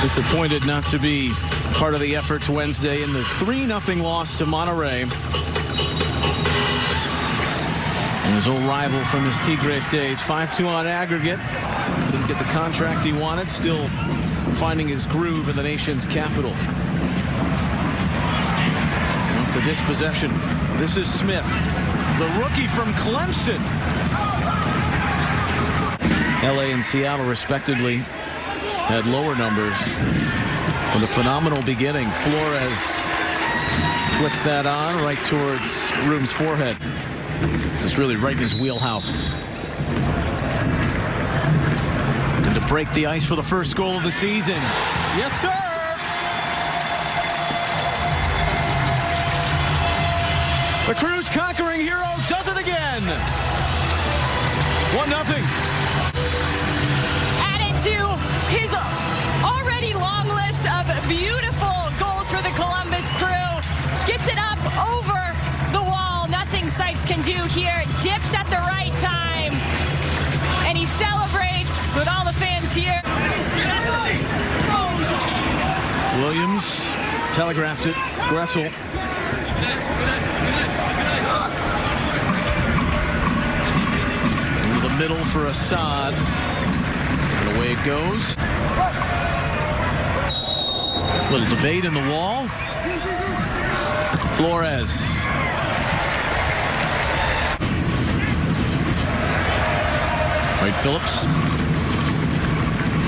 Disappointed not to be part of the efforts Wednesday in the 3-0 loss to Monterrey. And his old rival from his Tigres days, 5-2 on aggregate. Didn't get the contract he wanted, still finding his groove in the nation's capital. Off the dispossession, this is Smith, the rookie from Clemson. LA and Seattle, respectively, had lower numbers. With a phenomenal beginning, Flores flicks that on right towards Room's forehead. This is really right in his wheelhouse. And to break the ice for the first goal of the season. Yes, sir! The Crew's conquering hero does it again. 1-0. Added to his already long list of beautiful goals for the Columbus Crew. Gets it up over the wall. Nothing Seitz can do here. Dips at the right time. And he celebrates with all the fans here. Williams telegraphed it. Gressel. Through the middle for Assad. And away it goes. Little debate in the wall. Flores. Right, Phillips.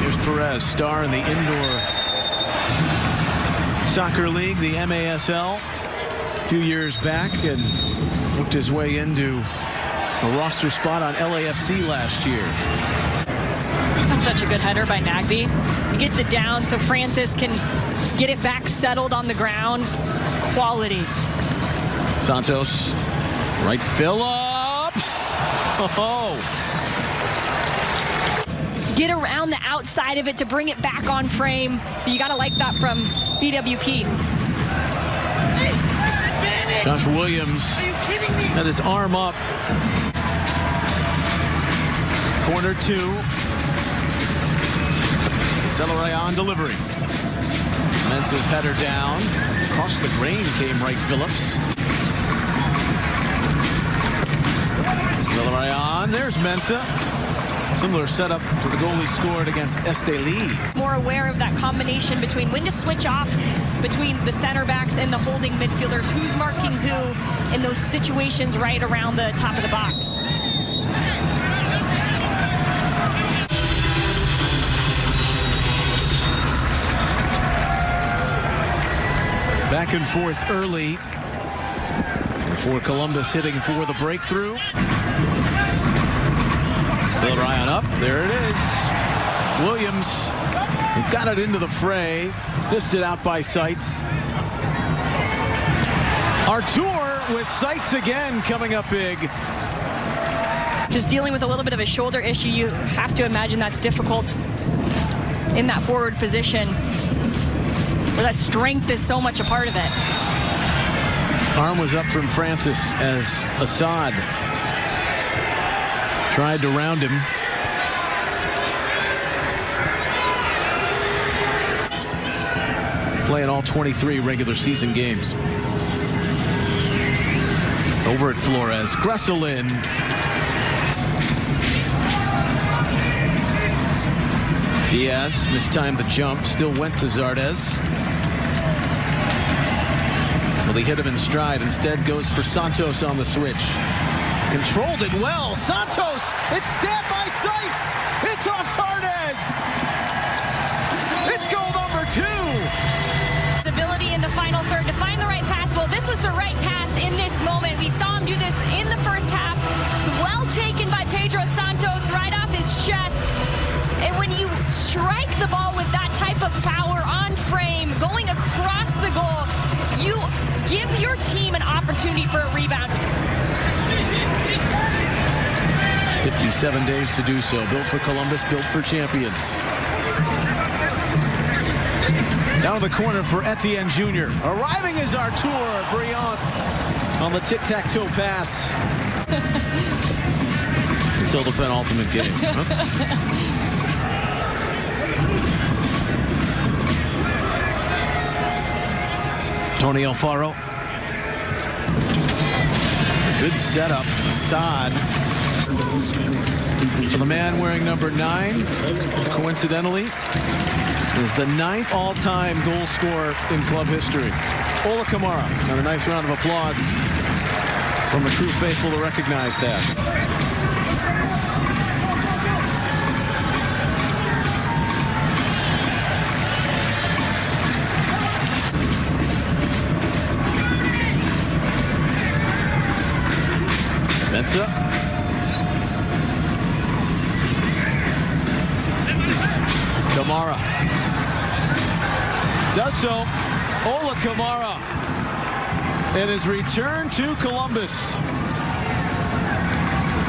Here's Perez, star in the indoor soccer league, the MASL, a few years back, and worked his way into a roster spot on LAFC last year. That's such a good header by Nagbe. He gets it down so Francis can get it back settled on the ground. Quality. Santos. Right, Phillips. Oh. Get around the outside of it to bring it back on frame. But you got to like that from BWP. Josh Williams had his arm up. Corner 2. Celeray delivery. Mensah's header down. Across the grain came right Phillips. Celeray on. There's Mensah. Similar setup to the goal he scored against Esteli. More aware of that combination between when to switch off between the center backs and the holding midfielders. Who's marking who in those situations right around the top of the box. Back and forth early before Columbus hitting for the breakthrough. Ryan up. There it is. Williams got it into the fray. Fisted out by Seitz. Artur with Seitz again coming up big. Just dealing with a little bit of a shoulder issue. You have to imagine that's difficult in that forward position. Where that strength is so much a part of it. Arm was up from Francis as Assad tried to round him. Playing all 23 regular season games. Over at Flores. Gressel in. Diaz mistimed the jump. Still went to Zardes. Well, he hit him in stride. Instead goes for Santos on the switch. Controlled it well. Santos, it's stabbed by Seitz. It's off Zardes. It's goal number 2. Ability in the final third to find the right pass. Well, this was the right pass in this moment. We saw him do this in the first half. It's well taken by Pedro Santos right off his chest. And when you strike the ball with that type of power on frame, going across the goal, you give your team an opportunity for a rebound. 57 days to do so. Built for Columbus, built for champions. Down to the corner for Etienne Jr. Arriving is Artur Briand on the tic-tac-toe pass. Until the penultimate game. Tony Alfaro. A good setup. Assad. For the man wearing number 9, coincidentally, is the 9th all-time goal scorer in club history. Ola Kamara. And a nice round of applause from the Crew faithful to recognize that. Mensah. Kamara. Does so. Ola Kamara. And his return to Columbus.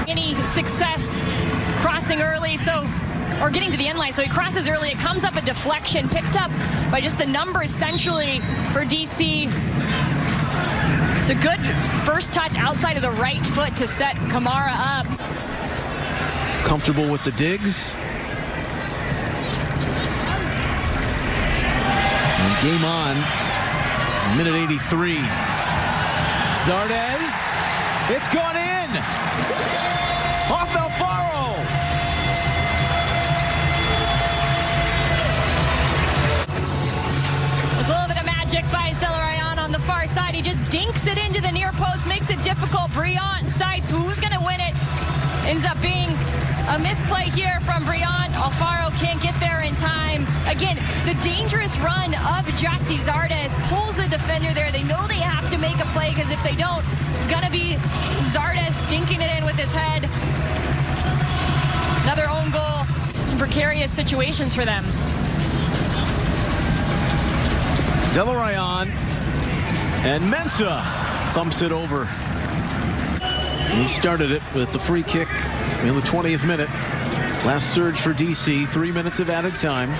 Any success crossing early, or getting to the end line, so he crosses early. It comes up a deflection picked up by just the numbers centrally for DC. It's a good first touch outside of the right foot to set Kamara up. Comfortable with the digs. And game on. Minute 83. Zardes. It's gone in. Off Alfaro. It's a little bit of magic by Zelarayan on the far side. He just dinks it into the near post, makes it difficult. Briant sights who's going to win it. Ends up being a misplay here from Briant. Alfaro can't get there in time. Again, the dangerous run of Gyasi Zardes pulls the defender there. They know they have to make a play, because if they don't, it's going to be Zardes dinking it in with his head. Another own goal. Some precarious situations for them. Zelarayan and Mensah thumps it over. He started it with the free kick in the 20th minute. Last surge for DC, 3 minutes of added time.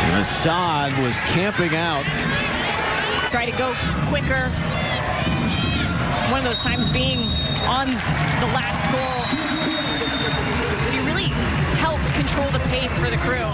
And Assad was camping out. Try to go quicker. One of those times being on the last goal. But he really helped control the pace for the Crew.